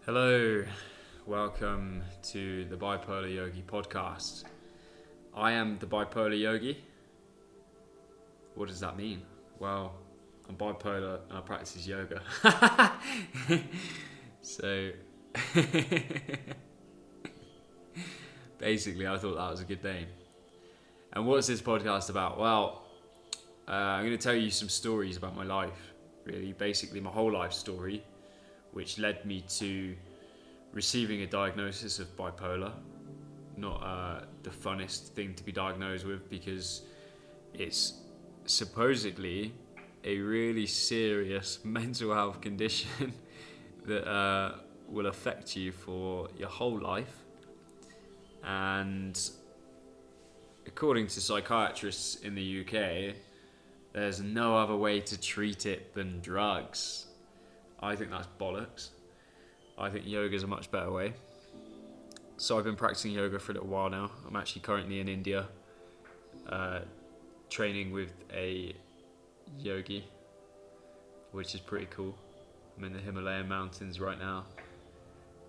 Hello, welcome to the Bipolar Yogi podcast. I am the Bipolar Yogi. What does that mean? Well, I'm bipolar and I practice yoga. So, basically, I thought that was a good name. And what's this podcast about? Well, I'm going to tell you some stories about my life, really. Basically, my whole life story, which led me to receiving a diagnosis of bipolar. Not the funnest thing to be diagnosed with because it's supposedly a really serious mental health condition that will affect you for your whole life. And according to psychiatrists in the UK, there's no other way to treat it than drugs. I think that's bollocks. I think yoga is a much better way. So I've been practicing yoga for a little while now. I'm actually currently in India, training with a yogi, which is pretty cool. I'm in the Himalayan mountains right now.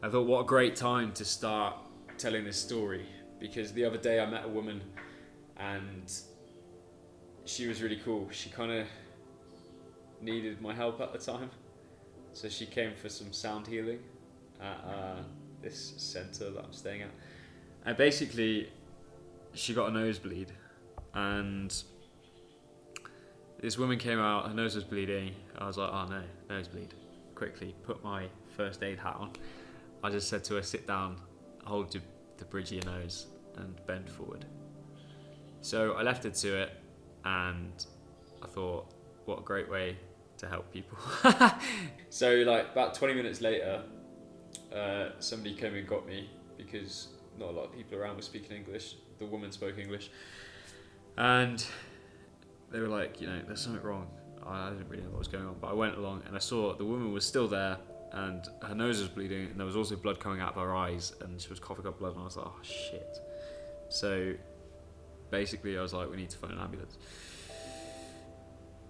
I thought, what a great time to start telling this story, because the other day I met a woman and she was really cool. She kind of needed my help at the time. So she came for some sound healing at this centre that I'm staying at. And basically, she got a nosebleed. And this woman came out, her nose was bleeding. I was like, oh no, nosebleed. Quickly put my first aid hat on. I just said to her, sit down, hold the bridge of your nose and bend forward. So I left her to it, and I thought, what a great way to help people. So like about 20 minutes later, somebody came and got me because not a lot of people around were speaking English. The woman spoke English, and they were like, there's something wrong. I didn't really know what was going on, but I went along and I saw the woman was still there and her nose was bleeding and there was also blood coming out of her eyes and she was coughing up blood, and I was like, oh shit. So basically I was like, we need to phone an ambulance.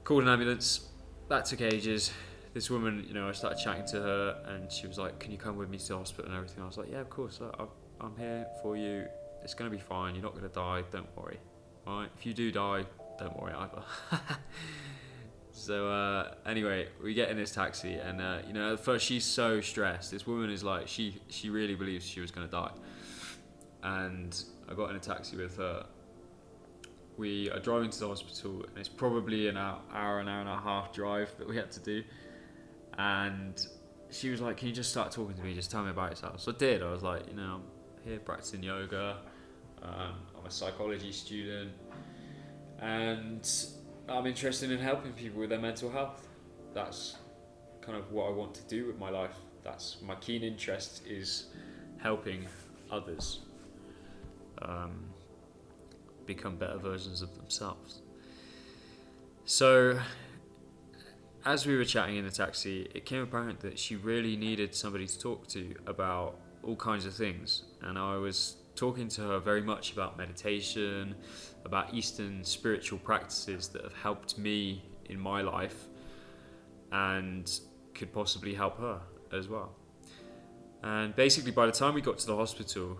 Called an ambulance. That took ages. This woman, I started chatting to her and she was like, can you come with me to the hospital and everything? I was like, yeah, of course, I'm here for you. It's going to be fine. You're not going to die. Don't worry. All right? If you do die, don't worry either. So anyway, we get in this taxi and, at first she's so stressed. This woman is like, she really believes she was going to die. And I got in a taxi with her. We are driving to the hospital and it's probably an hour and a half drive that we had to do. And she was like, can you just start talking to me? Just tell me about yourself. So I did. I was like, I'm here practicing yoga. I'm a psychology student. And I'm interested in helping people with their mental health. That's kind of what I want to do with my life. That's my keen interest, is helping others become better versions of themselves. So as we were chatting in the taxi, it became apparent that she really needed somebody to talk to about all kinds of things. And I was talking to her very much about meditation, about Eastern spiritual practices that have helped me in my life and could possibly help her as well. And basically by the time we got to the hospital,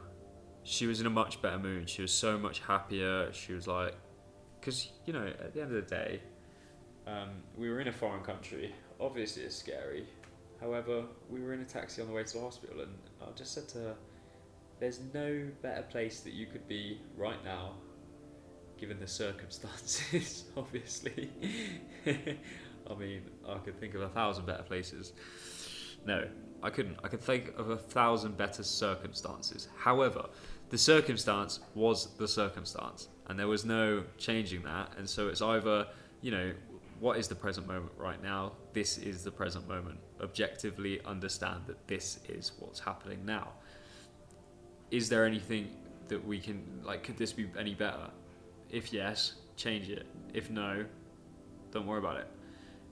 she was in a much better mood. She was so much happier. She was like, because, at the end of the day, we were in a foreign country. Obviously it's scary. However, we were in a taxi on the way to the hospital and I just said to her, there's no better place that you could be right now, given the circumstances, obviously. I mean, I could think of 1,000 better places. No, I couldn't. I could think of 1,000 better circumstances. However, the circumstance was the circumstance and there was no changing that. And so it's either, what is the present moment right now? This is the present moment. Objectively understand that this is what's happening now. Is there anything that we can, could this be any better? If yes, change it. If no, don't worry about it.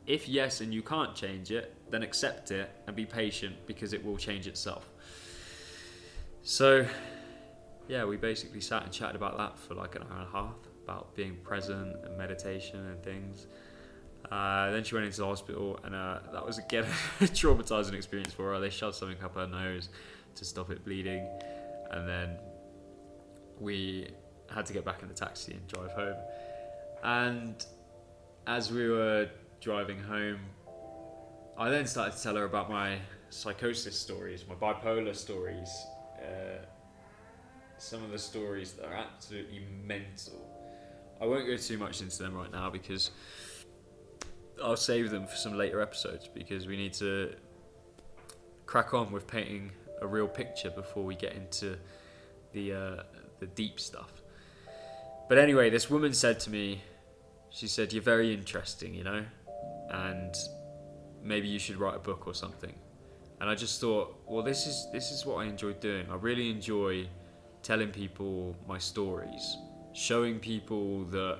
If yes and you can't change it, then accept it and be patient because it will change itself. So, yeah, we basically sat and chatted about that for like an hour and a half, about being present and meditation and things. Then she went into the hospital, and that was again a traumatizing experience for her. They shoved something up her nose to stop it bleeding, and then we had to get back in the taxi and drive home. And as we were driving home, I then started to tell her about my psychosis stories, my bipolar stories, some of the stories that are absolutely mental. I won't go too much into them right now because I'll save them for some later episodes, because we need to crack on with painting a real picture before we get into the deep stuff. But anyway, this woman said to me, she said, "You're very interesting, you know, and maybe you should write a book or something." And I just thought, well, this is what I enjoy doing. I really enjoy telling people my stories, showing people that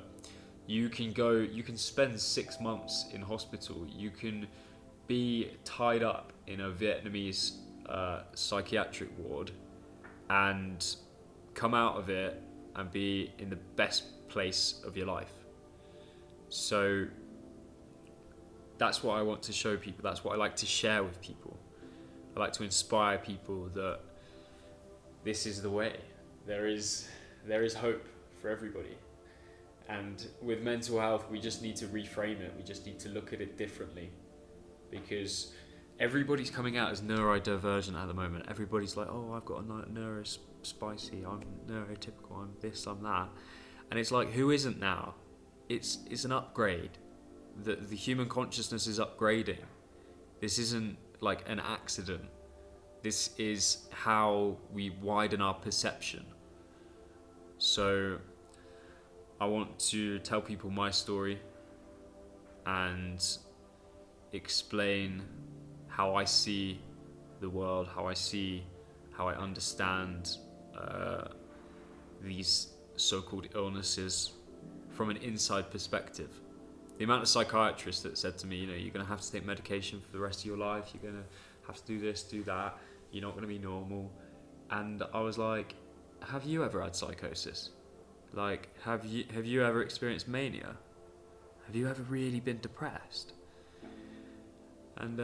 you can spend 6 months in hospital, you can be tied up in a Vietnamese psychiatric ward and come out of it and be in the best place of your life. So that's what I want to show people. That's what I like to share with people. I like to inspire people that this is the way. There is hope for everybody. And with mental health, we just need to reframe it. We just need to look at it differently, because everybody's coming out as neurodivergent at the moment. Everybody's like, oh, I've got a neurospicy, I'm neurotypical, I'm this, I'm that. And it's like, who isn't now? It's an upgrade. The human consciousness is upgrading. This isn't like an accident. This is how we widen our perception. So I want to tell people my story and explain how I see the world, how I understand these so-called illnesses from an inside perspective. The amount of psychiatrists that said to me, you know, you're going to have to take medication for the rest of your life, you're going to have to do this, do that, you're not going to be normal. And I was like, have you ever had psychosis? Like, have you ever experienced mania? Have you ever really been depressed? And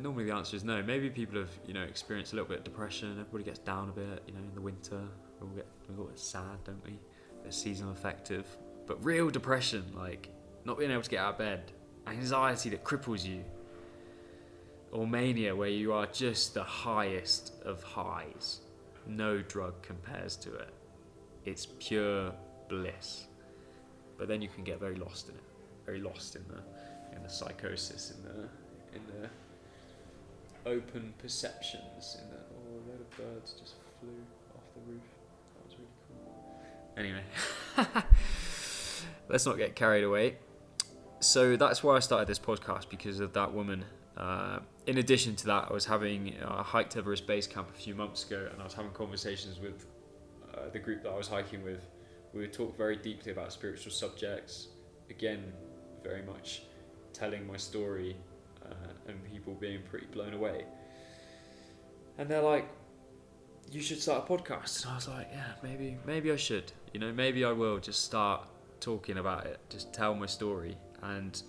normally the answer is no. Maybe people have, you know, experienced a little bit of depression. Everybody gets down a bit, you know, in the winter. We all get sad, don't we? A bit seasonal affective. But real depression, like not being able to get out of bed, anxiety that cripples you, or mania where you are just the highest of highs. No drug compares to it. It's pure bliss. But then you can get very lost in it, very lost in the psychosis, in the open perceptions, in the a load of birds just flew off the roof. That was really cool. Anyway, let's not get carried away. So that's why I started this podcast, because of that woman. In addition to that, I hiked Everest Base Camp a few months ago, and I was having conversations with the group that I was hiking with. We would talk very deeply about spiritual subjects. Again, very much telling my story, and people being pretty blown away. And they're like, "You should start a podcast." And I was like, "Yeah, maybe I should. You know, maybe I will just start talking about it, just tell my story, and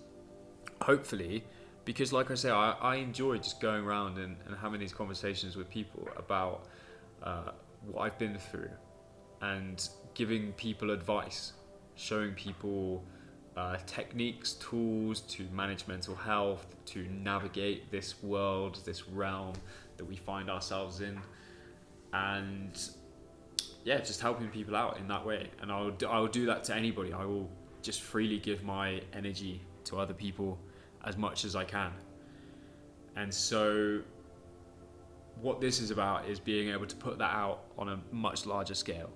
hopefully." Because like I say, I enjoy just going around and having these conversations with people about what I've been through, and giving people advice, showing people techniques, tools to manage mental health, to navigate this world, this realm that we find ourselves in, and yeah, just helping people out in that way. And I'll do that to anybody. I will just freely give my energy to other people as much as I can. And so what this is about is being able to put that out on a much larger scale.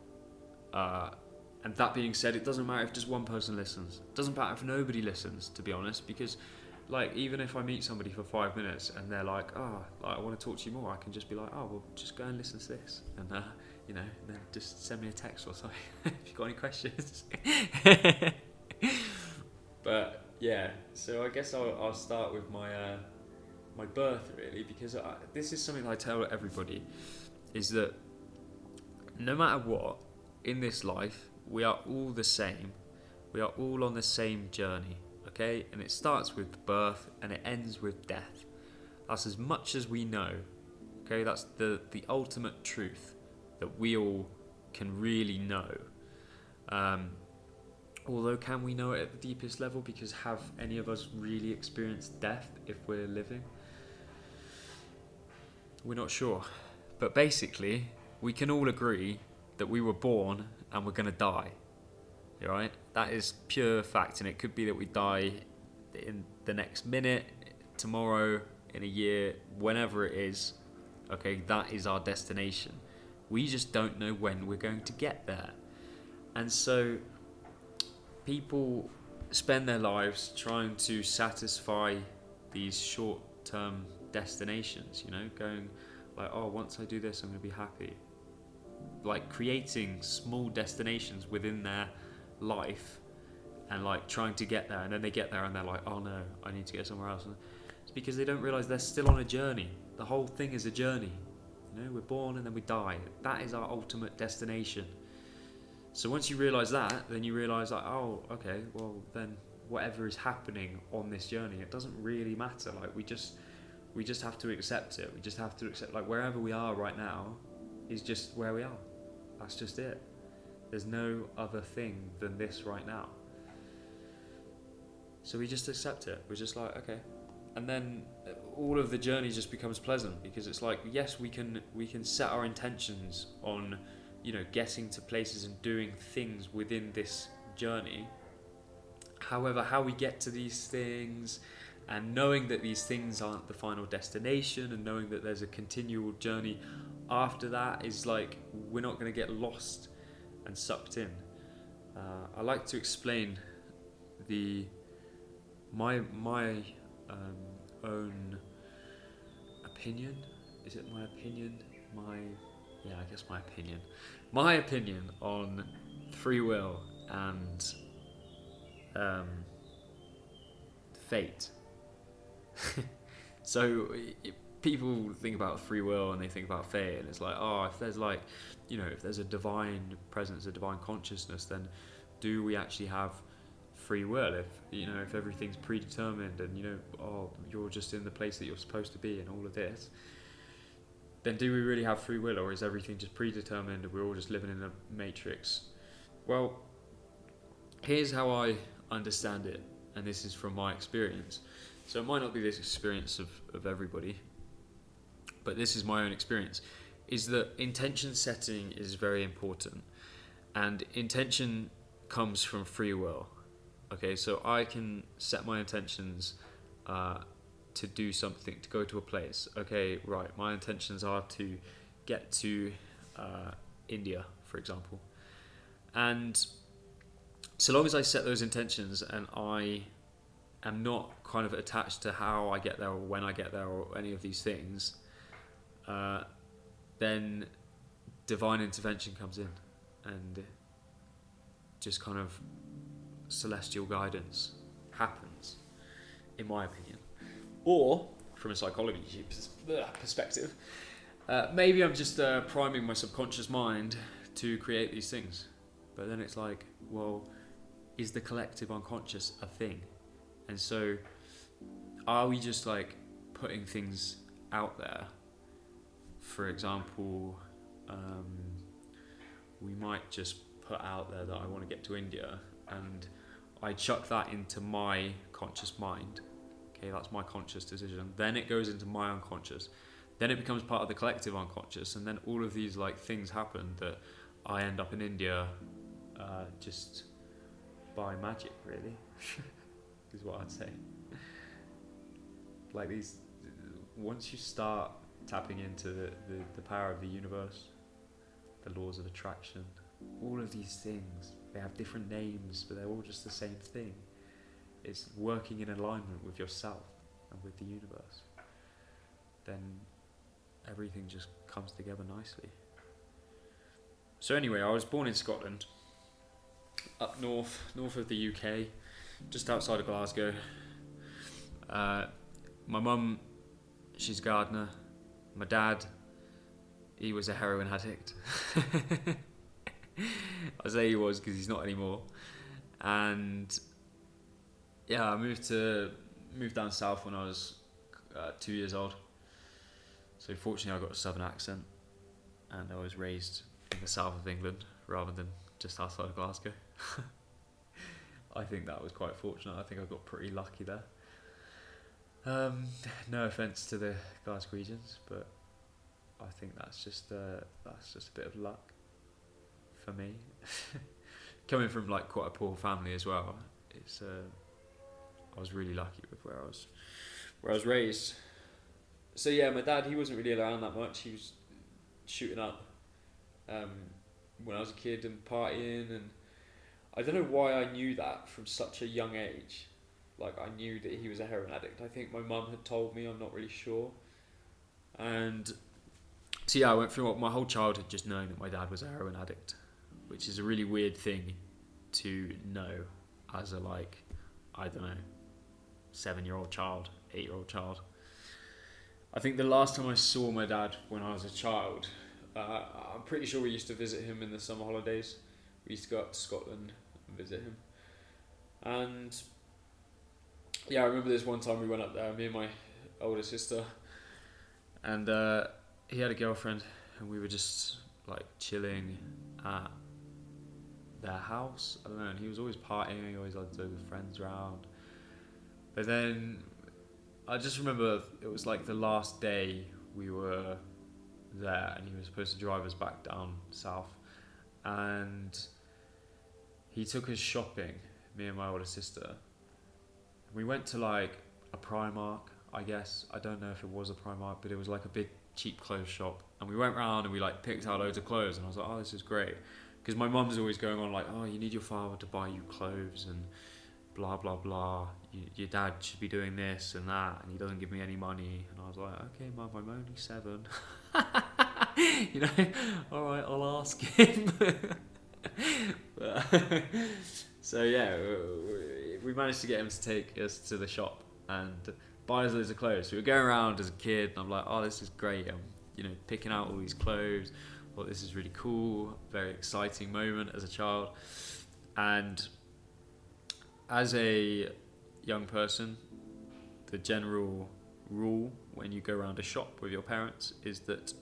And that being said, it doesn't matter if just one person listens. It doesn't matter if nobody listens, to be honest, because like even if I meet somebody for 5 minutes and they're like, I want to talk to you more, I can just be like, well, just go and listen to this, and you know, and then just send me a text or something if you've got any questions. But yeah, so I guess I'll start with my birth, really, because this is something I tell everybody, is that no matter what, in this life, we are all the same. We are all on the same journey, okay? And it starts with birth and it ends with death. That's as much as we know, okay? That's the ultimate truth that we all can really know. Although, can we know it at the deepest level? Because have any of us really experienced death if we're living? We're not sure. But basically, we can all agree that we were born and we're going to die. Right? That is pure fact. And it could be that we die in the next minute, tomorrow, in a year, whenever it is. Okay, that is our destination. We just don't know when we're going to get there. And so people spend their lives trying to satisfy these short-term destinations, going like, oh, once I do this, I'm going to be happy. Like creating small destinations within their life and like trying to get there. And then they get there and they're like, oh no, I need to go somewhere else. And it's because they don't realize they're still on a journey. The whole thing is a journey. We're born and then we die. That is our ultimate destination. So once you realize that, then you realize like, oh, okay, well then whatever is happening on this journey, it doesn't really matter. Like we just have to accept it. We just have to accept like wherever we are right now is just where we are. That's just it. There's no other thing than this right now. So we just accept it. We're just like, okay. And then all of the journey just becomes pleasant because it's like, yes, we can set our intentions on, getting to places and doing things within this journey. However, how we get to these things and knowing that these things aren't the final destination and knowing that there's a continual journey after that is like, we're not going to get lost and sucked in. I like to explain my own opinion. Is it my opinion? I guess my opinion. My opinion on free will and fate. So people think about free will and they think about fate, and it's like, oh, if there's like, if there's a divine presence, a divine consciousness, then do we actually have free will? If everything's predetermined and oh, you're just in the place that you're supposed to be and all of this, then do we really have free will, or is everything just predetermined and we're all just living in a matrix? Well, here's how I understand it, and this is from my experience. So it might not be this experience of everybody, but this is my own experience, is that intention setting is very important. And intention comes from free will. Okay, so I can set my intentions to do something, to go to a place. Okay, right, my intentions are to get to India, for example. And so long as I set those intentions and I am not kind of attached to how I get there or when I get there or any of these things, then divine intervention comes in and just kind of celestial guidance happens, in my opinion. Or, from a psychology perspective, maybe I'm just priming my subconscious mind to create these things. But then it's like, well, is the collective unconscious a thing? And so, are we just like putting things out there? For example, we might just put out there that I want to get to India, and I chuck that into my conscious mind. Okay, that's my conscious decision. Then it goes into my unconscious. Then it becomes part of the collective unconscious, and then all of these like things happen that I end up in India just by magic, really, is what I'd say. Like these, once you start tapping into the power of the universe, the laws of attraction, all of these things, they have different names, but they're all just the same thing. It's working in alignment with yourself and with the universe. Then everything just comes together nicely. So anyway, I was born in Scotland, up north of the UK, just outside of Glasgow. My mum, she's a gardener. My dad, he was a heroin addict. I say he was because he's not anymore. And yeah, I moved down south when I was 2 years old. So fortunately, I got a southern accent, and I was raised in the south of England rather than just outside of Glasgow. I think that was quite fortunate. I think I got pretty lucky there. No offense to the Glaswegians, but I think that's just a bit of luck for me. Coming from like quite a poor family as well, it's I was really lucky with where I was raised. So yeah, my dad, he wasn't really around that much. He was shooting up um, when I was a kid and partying, and I don't know why I knew that from such a young age. Like I knew that he was a heroin addict. I think my mum had told me. I'm not really sure. And so yeah, I went through my whole childhood just knowing that my dad was a heroin addict, which is a really weird thing to know as a like, I don't know, 7-year-old child, 8-year-old child. I think the last time I saw my dad when I was a child, I'm pretty sure we used to visit him in the summer holidays. We used to go up to Scotland and visit him. And yeah, I remember this one time we went up there, me and my older sister, and he had a girlfriend, and we were just like chilling at their house. I don't know, and he was always partying, he always had loads of friends around. But then I just remember it was like the last day we were there, and he was supposed to drive us back down south, and he took us shopping, me and my older sister. We went to like a Primark, I guess. I don't know if it was a Primark, but it was like a big cheap clothes shop. And we went round and we like picked out loads of clothes, and I was like, oh, this is great. Because my mum's always going on like, oh, you need your father to buy you clothes and blah, blah, blah. Your dad should be doing this and that, and he doesn't give me any money. And I was like, okay, Mum, I'm only 7. You know, alright, I'll ask him. So yeah, we managed to get him to take us to the shop and buy us loads of clothes. So we were going around as a kid, and I'm like, oh, this is great. I'm, picking out all these clothes. Well, this is really cool. Very exciting moment as a child. And as a young person, the general rule when you go around a shop with your parents is that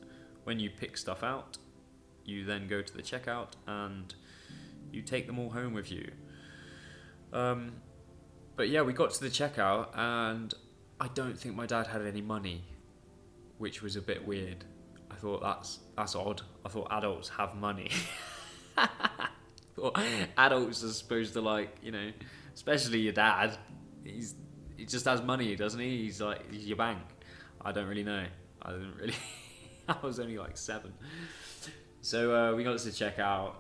when you pick stuff out, you then go to the checkout and you take them all home with you. But yeah, we got to the checkout, and I don't think my dad had any money, which was a bit weird. I thought that's odd. I thought adults have money. I thought adults are supposed to especially your dad. He just has money, doesn't he? He's your bank. I don't really know. I didn't really. I was only like 7. So we got to the checkout.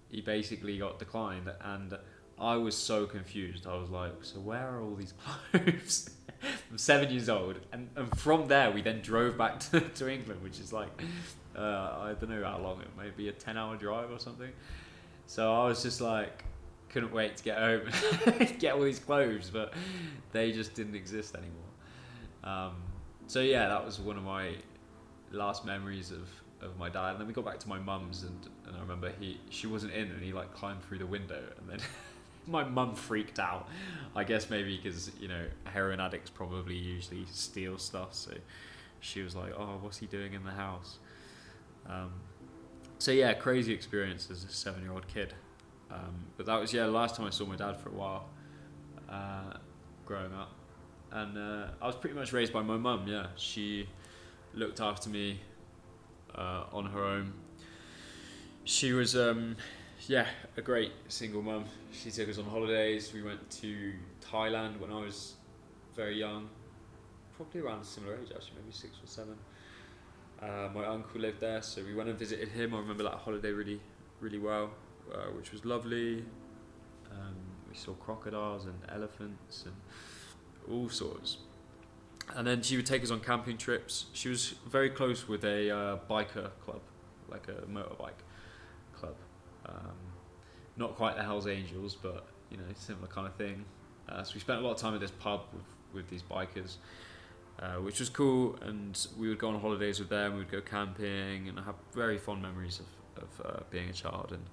He basically got declined, and I was so confused. I was like, so where are all these clothes? I'm 7 years old, and from there we then drove back to England, which is like, I don't know how long, it may be a 10-hour drive or something. So I was just like, couldn't wait to get home and get all these clothes, but they just didn't exist anymore. So yeah, that was one of my last memories of my dad. And then we got back to my mum's, and I remember she wasn't in, and he like climbed through the window, and then my mum freaked out. I guess maybe because heroin addicts probably usually steal stuff, so she was like, oh, what's he doing in the house? So yeah, crazy experience as a 7-year-old kid. But that was the last time I saw my dad for a while, growing up. And I was pretty much raised by my mum. Yeah, she looked after me on her own. She was a great single mum. She took us on holidays. We went to Thailand when I was very young, probably around a similar age actually, maybe 6 or 7. My uncle lived there, so we went and visited him. I remember that holiday really, really well, which was lovely. We saw crocodiles and elephants and all sorts. And then she would take us on camping trips. She was very close with a biker club, like a motorbike club. Not quite the Hells Angels, but similar kind of thing. So we spent a lot of time at this pub with these bikers, which was cool. And we would go on holidays with them. We would go camping, and I have very fond memories of being a child and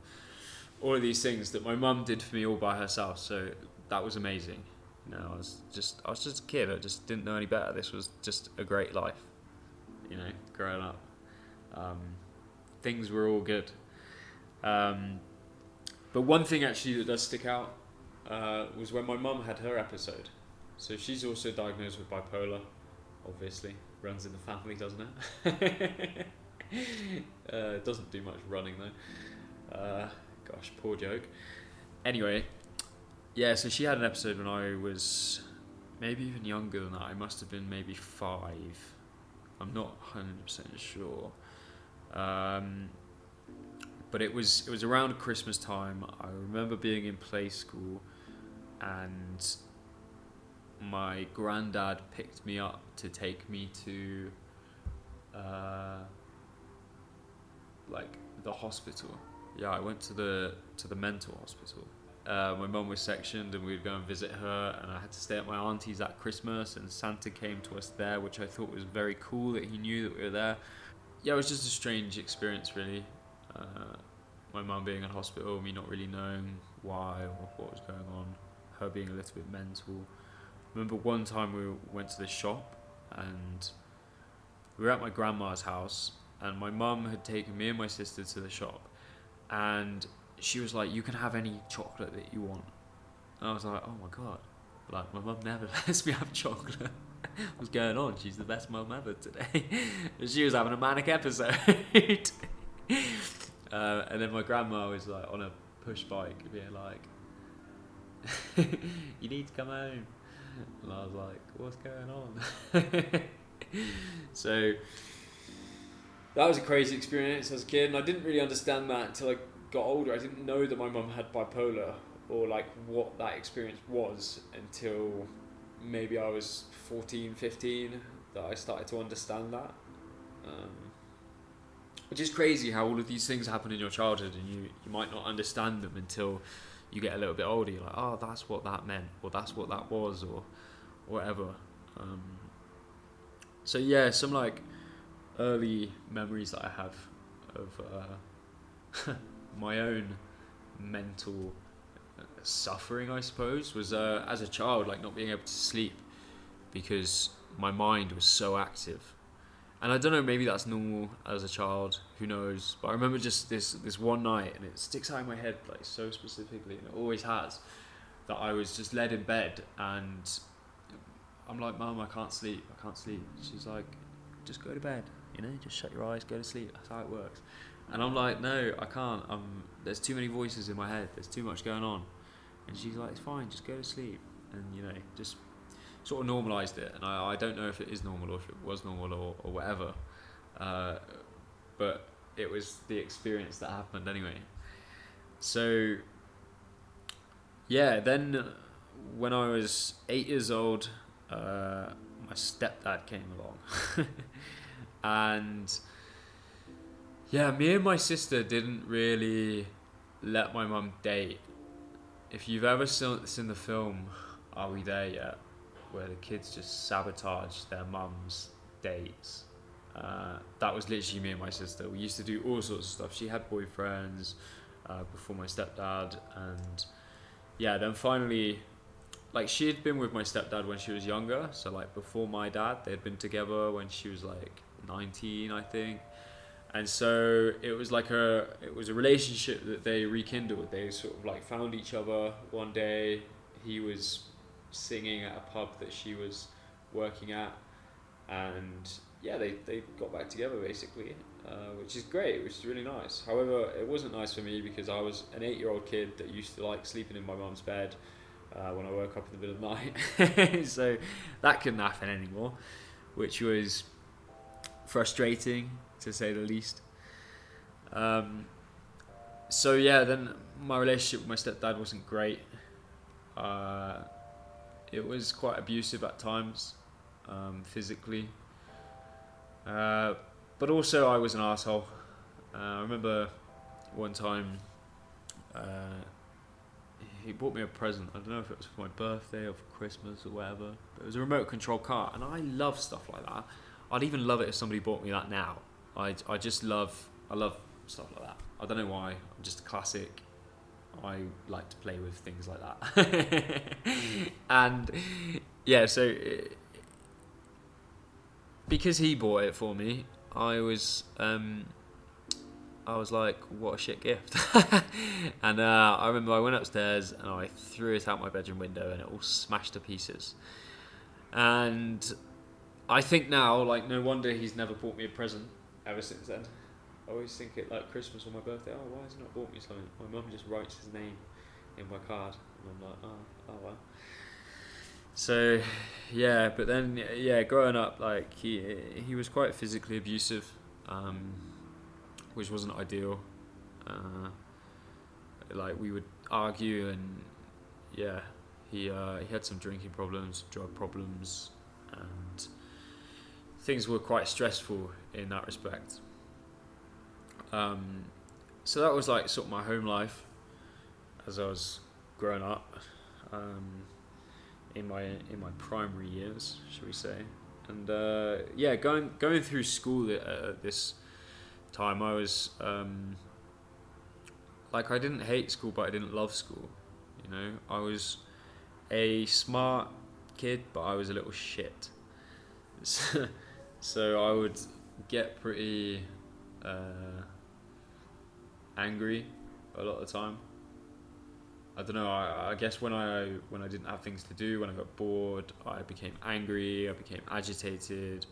all of these things that my mum did for me all by herself. So that was amazing. You know, I was just a kid. I just didn't know any better. This was just a great life. You know, growing up, um, things were all good. Um, but one thing actually that does stick out was when my mum had her episode. So she's also diagnosed with bipolar. Obviously, runs in the family, doesn't it? It doesn't do much running though. Gosh, poor joke. Anyway, yeah, so she had an episode when I was maybe even younger than that. I must have been maybe 5. I'm not 100% sure. But it was around Christmas time. I remember being in play school, and my granddad picked me up to take me to like the hospital. Yeah, I went to the mental hospital. My mum was sectioned, and we'd go and visit her, and I had to stay at my auntie's at Christmas, and Santa came to us there, which I thought was very cool that he knew that we were there. Yeah, it was just a strange experience, really. My mum being in hospital, me not really knowing why or what was going on, her being a little bit mental. I remember one time we went to the shop, and we were at my grandma's house, and my mum had taken me and my sister to the shop, and she was like, "You can have any chocolate that you want." And I was like, "Oh my god, like my mum never lets me have chocolate." What's going on? She's the best mum ever today. And she was having a manic episode. And then my grandma was like on a push bike being like, "You need to come home." And I was like, "What's going on?" So that was a crazy experience as a kid, and I didn't really understand that until I got older. I didn't know that my mum had bipolar, or like what that experience was, until maybe I was 14, 15, that I started to understand that. Which is crazy how all of these things happen in your childhood, and you might not understand them until you get a little bit older. You're like, "Oh, that's what that meant," or "That's what that was," or whatever. So yeah, some like early memories that I have of my own mental suffering, I suppose, was as a child, like not being able to sleep because my mind was so active. And I don't know, maybe that's normal as a child, who knows? But I remember just this one night, and it sticks out in my head like so specifically, and it always has, that I was just led in bed, and I'm like, "Mum, I can't sleep. She's like, "Just go to bed, just shut your eyes, go to sleep. That's how it works." And I'm like, "No, I can't. There's too many voices in my head. There's too much going on." And she's like, "It's fine, just go to sleep." And just sort of normalised it. And I don't know if it is normal or if it was normal or whatever. But it was the experience that happened anyway. So yeah, then when I was 8 years old, my stepdad came along. And yeah, me and my sister didn't really let my mum date. If you've ever seen the film Are We There Yet, where the kids just sabotage their mum's dates, that was literally me and my sister. We used to do all sorts of stuff. She had boyfriends before my stepdad, and yeah, then finally, like, she had been with my stepdad when she was younger, so like before my dad, they'd been together when she was like 19, I think. And so it was a relationship that they rekindled. They sort of like found each other one day. He was singing at a pub that she was working at, and yeah, they got back together basically, which is great, which is really nice. However, it wasn't nice for me because I was an 8-year-old kid that used to like sleeping in my mum's bed when I woke up in the middle of the night. So that couldn't happen anymore, which was frustrating to say the least. So yeah, then my relationship with my stepdad wasn't great. It was quite abusive at times, physically. But also I was an arsehole. I remember one time he bought me a present. I don't know if it was for my birthday or for Christmas or whatever, but it was a remote control car, and I love stuff like that. I'd even love it if somebody bought me that now. I love stuff like that. I don't know why. I'm just a classic I like to play with things like that. And yeah, so because he bought it for me, I was like, what a shit gift. And I remember I went upstairs and I threw it out my bedroom window and it all smashed to pieces. And I think now, like, no wonder he's never bought me a present ever since then. I always think it like Christmas or my birthday, oh, why has he not bought me something? My mum just writes his name in my card and I'm like, oh well. So yeah, but then yeah, growing up, like he was quite physically abusive, which wasn't ideal. Like we would argue, and yeah, he had some drinking problems, drug problems, and things were quite stressful in that respect. So that was like sort of my home life as I was growing up, in my primary years, shall we say? And yeah, going through school at this time, I was like, I didn't hate school, but I didn't love school. You know, I was a smart kid, but I was a little shit. So I would get pretty angry a lot of the time. I don't know. I guess when I didn't have things to do, when I got bored, I became angry. I became agitated,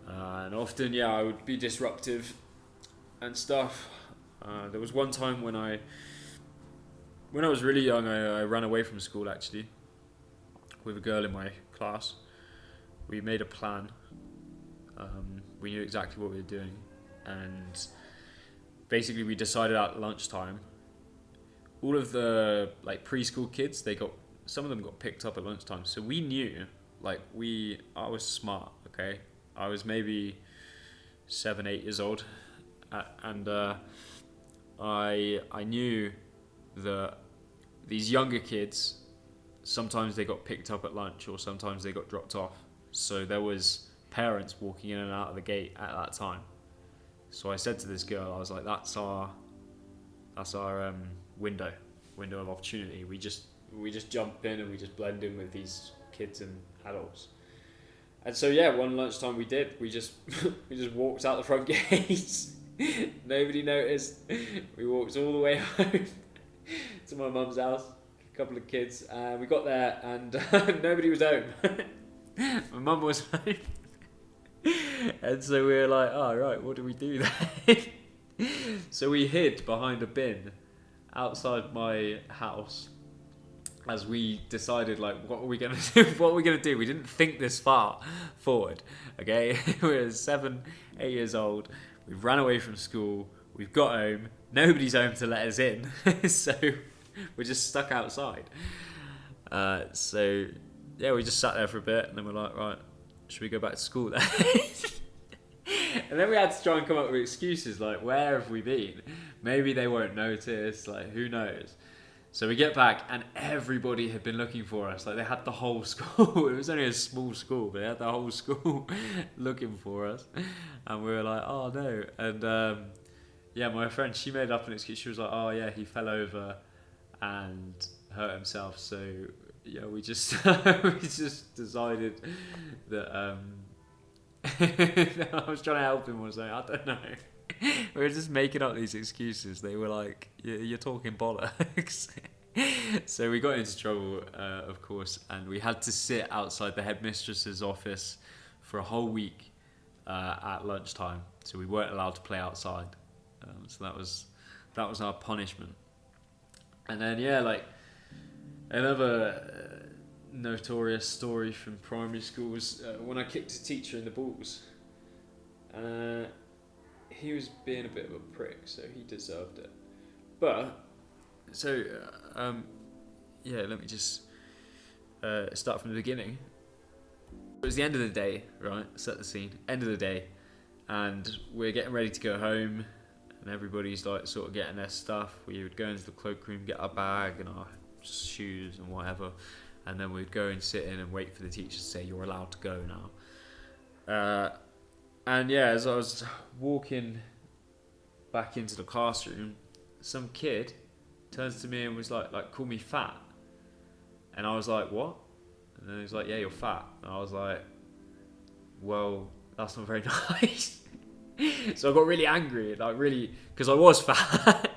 and often, yeah, I would be disruptive and stuff. There was one time when I was really young, I ran away from school actually with a girl in my class. We made a plan. We knew exactly what we were doing, and basically we decided at lunchtime. All of the like preschool kids, some of them got picked up at lunchtime. So we knew, like I was smart, okay? I was maybe 7, 8 years old, and I knew that these younger kids, sometimes they got picked up at lunch or sometimes they got dropped off. So there was parents walking in and out of the gate at that time. So I said to this girl, I was like, that's our window of opportunity. We just jump in and we just blend in with these kids and adults. And so yeah, one lunchtime we just walked out the front gates. Nobody noticed. We walked all the way home to my mum's house, a couple of kids, and we got there and nobody was home. My mum was home. And so we were like, oh right, what do we do then? So we hid behind a bin outside my house as we decided, like, what are we gonna do? We didn't think this far forward, okay? We were 7, 8 years old. We ran away from school. We've got home. Nobody's home to let us in, so we're just stuck outside. So yeah, we just sat there for a bit, and then we're like, right, should we go back to school then? And then we had to try and come up with excuses, like, where have we been? Maybe they won't notice, like, who knows? So we get back and everybody had been looking for us. Like, they had the whole school. It was only a small school, but they had the whole school looking for us. And we were like, oh no. And yeah, my friend, she made up an excuse. She was like, oh yeah, he fell over and hurt himself. So yeah, we just decided that I was trying to help him or something. I don't know. We were just making up these excuses. They were like, you're talking bollocks. So we got into trouble, of course, and we had to sit outside the headmistress's office for a whole week at lunchtime. So we weren't allowed to play outside. So that was our punishment. And then yeah, like another notorious story from primary school was when I kicked a teacher in the balls. He was being a bit of a prick, so he deserved it. But so yeah, let me just start from the beginning. It was the end of the day, right? Set the scene. End of the day, and we're getting ready to go home, and everybody's like sort of getting their stuff. We would go into the cloakroom, get our bag and our shoes and whatever, and then we'd go and sit in and wait for the teacher to say you're allowed to go now. And yeah, as I was walking back into the classroom, some kid turns to me and was like, call me fat. And I was like, what? And then he was like, yeah, you're fat. And I was like, well, that's not very nice. So I got really angry, like really, because I was fat.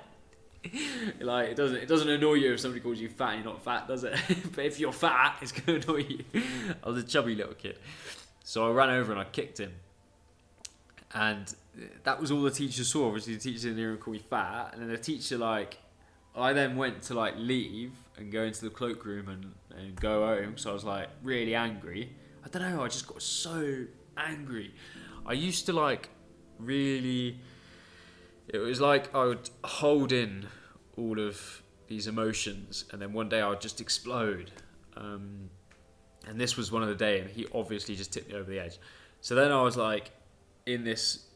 Like it doesn't annoy you if somebody calls you fat and you're not fat, does it? But if you're fat, it's gonna annoy you. I was a chubby little kid, so I ran over and I kicked him, and that was all the teacher saw. Obviously, the teacher didn't even call me fat, and then the teacher I then went to leave and go into the cloakroom and go home. So I was like really angry. I don't know. I just got so angry. I used to really. It was like I would hold in all of these emotions, and then one day I would just explode. And this was one of the day, and he obviously just tipped me over the edge. So then I was in this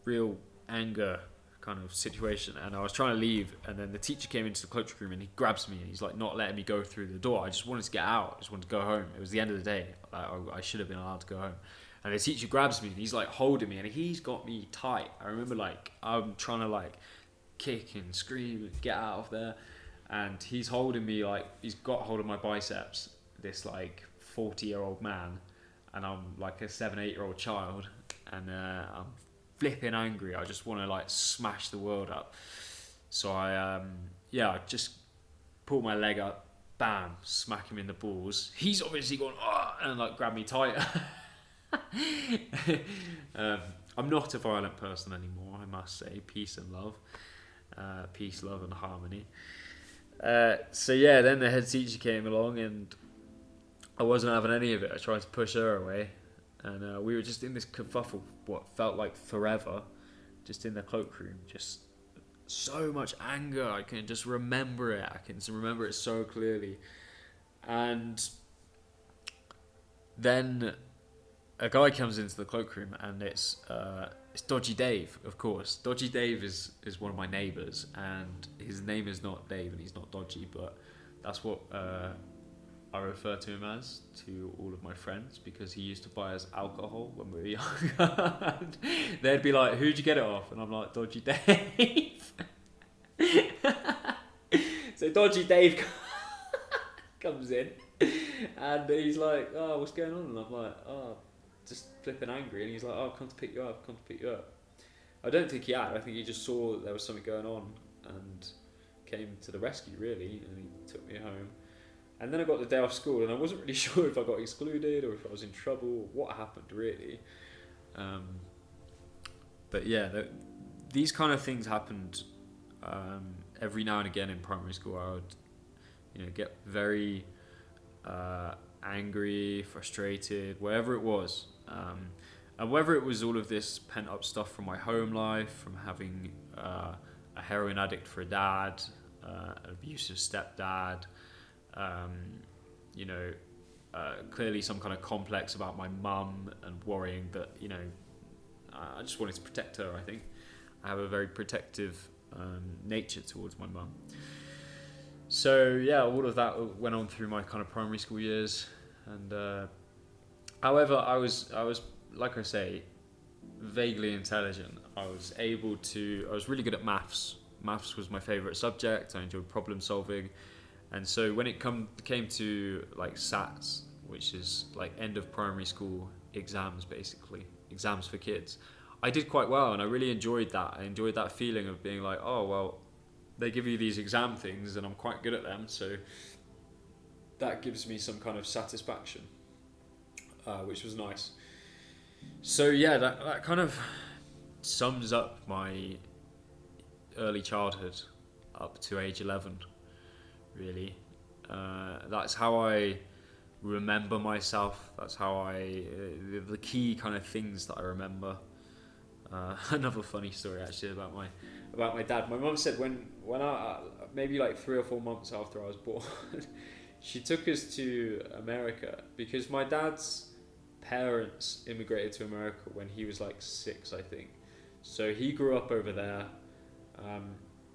real anger kind of situation, and I was trying to leave, and then the teacher came into the cloakroom and he grabs me and he's not letting me go through the door. I just wanted to get out. I just wanted to go home. It was the end of the day. I should have been allowed to go home. And the teacher grabs me and he's holding me, and he's got me tight. I remember I'm trying to kick and scream and get out of there, and he's holding me he's got hold of my biceps, this 40-year-old man, and I'm a 7-8-year-old child, and I'm flipping angry. I just want to smash the world up. So I just pull my leg up, bam, smack him in the balls. He's obviously gone and grabbed me tighter. I'm not a violent person anymore, I must say. Peace and love. Peace, love and harmony. So yeah, then the head teacher came along and I wasn't having any of it. I tried to push her away, and we were just in this kerfuffle, what felt like forever, just in the cloakroom. Just so much anger. I can just remember it. I can remember it so clearly. And then a guy comes into the cloakroom, and it's Dodgy Dave, of course. Dodgy Dave is one of my neighbours, and his name is not Dave, and he's not dodgy, but that's what I refer to him as to all of my friends, because he used to buy us alcohol when we were young. And they'd be like, "Who'd you get it off?" And I'm like, "Dodgy Dave." So Dodgy Dave comes in, and he's like, "Oh, what's going on?" And I'm like, "Oh, just flipping angry." And he's like, "Oh, come to pick you up, come to pick you up." I don't think he had. I think he just saw that there was something going on and came to the rescue, really, and he took me home. And then I got the day off school, and I wasn't really sure if I got excluded or if I was in trouble, what happened, really. But yeah, these kind of things happened every now and again in primary school. I would, get very angry, frustrated, whatever it was. And whether it was all of this pent-up stuff from my home life, from having a heroin addict for a dad, an abusive stepdad, clearly some kind of complex about my mum and worrying that, I just wanted to protect her, I think. I have a very protective nature towards my mum. So yeah, all of that went on through my kind of primary school years, and however, I was like I say, vaguely intelligent. I was really good at maths. Maths was my favourite subject. I enjoyed problem solving, and so when it came to SATs, which is end of primary school exams, basically exams for kids, I did quite well, and I really enjoyed that. I enjoyed that feeling of being like, oh well, they give you these exam things and I'm quite good at them, so that gives me some kind of satisfaction, which was nice. So yeah, that kind of sums up my early childhood up to age 11, really. That's how I remember myself. That's how the key kind of things that I remember. Another funny story actually about my dad. My mum said when I maybe 3 or 4 months after I was born, she took us to America because my dad's parents immigrated to America when he was 6, I think. So he grew up over there.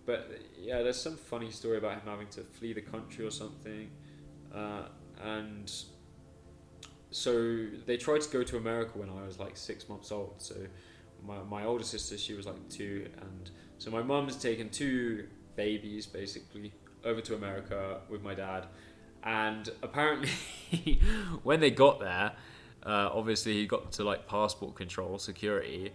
But yeah, there's some funny story about him having to flee the country or something. And so they tried to go to America when I was 6 months old. So my older sister, she was 2, and so my mum's taken 2 babies basically over to America with my dad. And apparently, when they got there, obviously he got to like passport control security,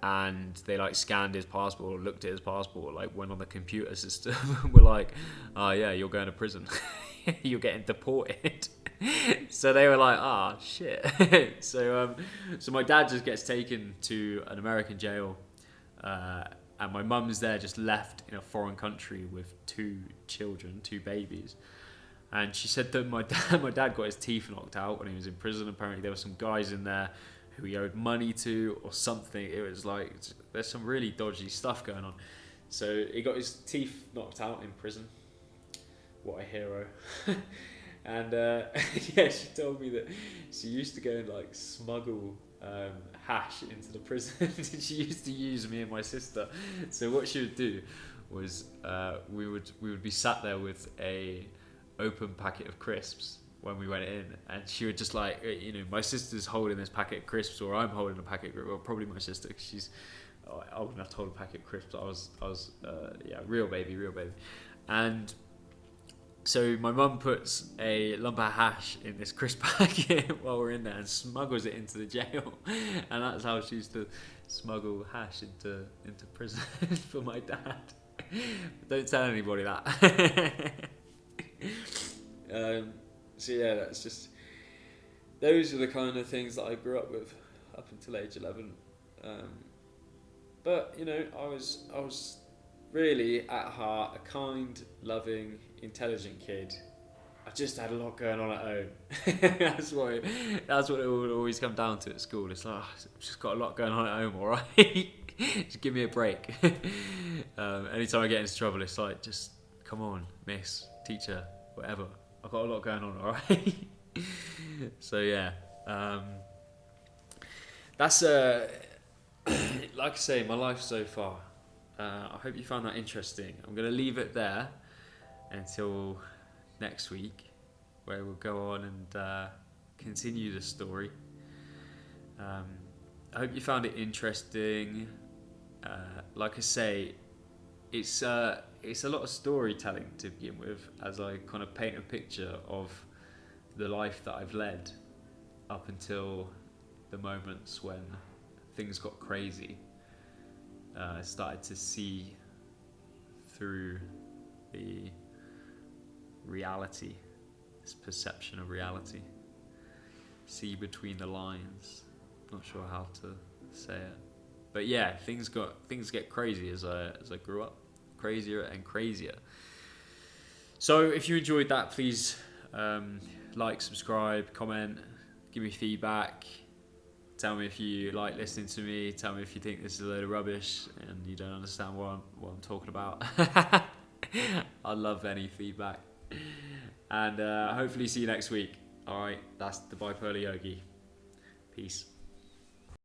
and they like scanned his passport, looked at his passport, like went on the computer system, and were like, "Oh yeah, you're going to prison, you're getting deported." So they were like, "Ah, shit." So my dad just gets taken to an American jail, and my mum's there, just left in a foreign country with two children, two babies. And she said that my dad got his teeth knocked out when he was in prison. Apparently there were some guys in there who he owed money to or something. It was like, there's some really dodgy stuff going on. So he got his teeth knocked out in prison. What a hero. And yeah, she told me that she used to go and like smuggle hash into the prison. She used to use me and my sister. So what she would do was we would be sat there with a open packet of crisps when we went in, and she would just like, my sister's holding this packet of crisps, or I'm holding a packet of crisps, well, probably my sister, because she's old enough to hold a packet of crisps. I was real baby. And so my mum puts a lump of hash in this crisp packet while we're in there and smuggles it into the jail, and that's how she used to smuggle hash into prison for my dad. Don't tell anybody that. So yeah, that's just, those are the kind of things that I grew up with up until age 11. But I was really at heart a kind, loving, intelligent kid. I just had a lot going on at home. That's what it would always come down to at school. It's like, I've just got a lot going on at home, all right? Just give me a break. Anytime I get into trouble, it's like, just come on, miss, teacher, whatever. I've got a lot going on, all right? So yeah, that's like I say, my life so far. I hope you found that interesting. I'm going to leave it there until next week, where we'll go on and continue the story. I hope you found it interesting. Like I say, it's a lot of storytelling to begin with, as I kind of paint a picture of the life that I've led up until the moments when things got crazy. I started to see through the reality, this perception of reality. See between the lines. Not sure how to say it, but yeah, things get crazy as I grew up, crazier and crazier. So if you enjoyed that, please like, subscribe, comment, give me feedback. Tell me if you like listening to me. Tell me if you think this is a load of rubbish and you don't understand what I'm talking about. I love any feedback. And hopefully see you next week. Alright, that's the Bipolar Yogi. Peace.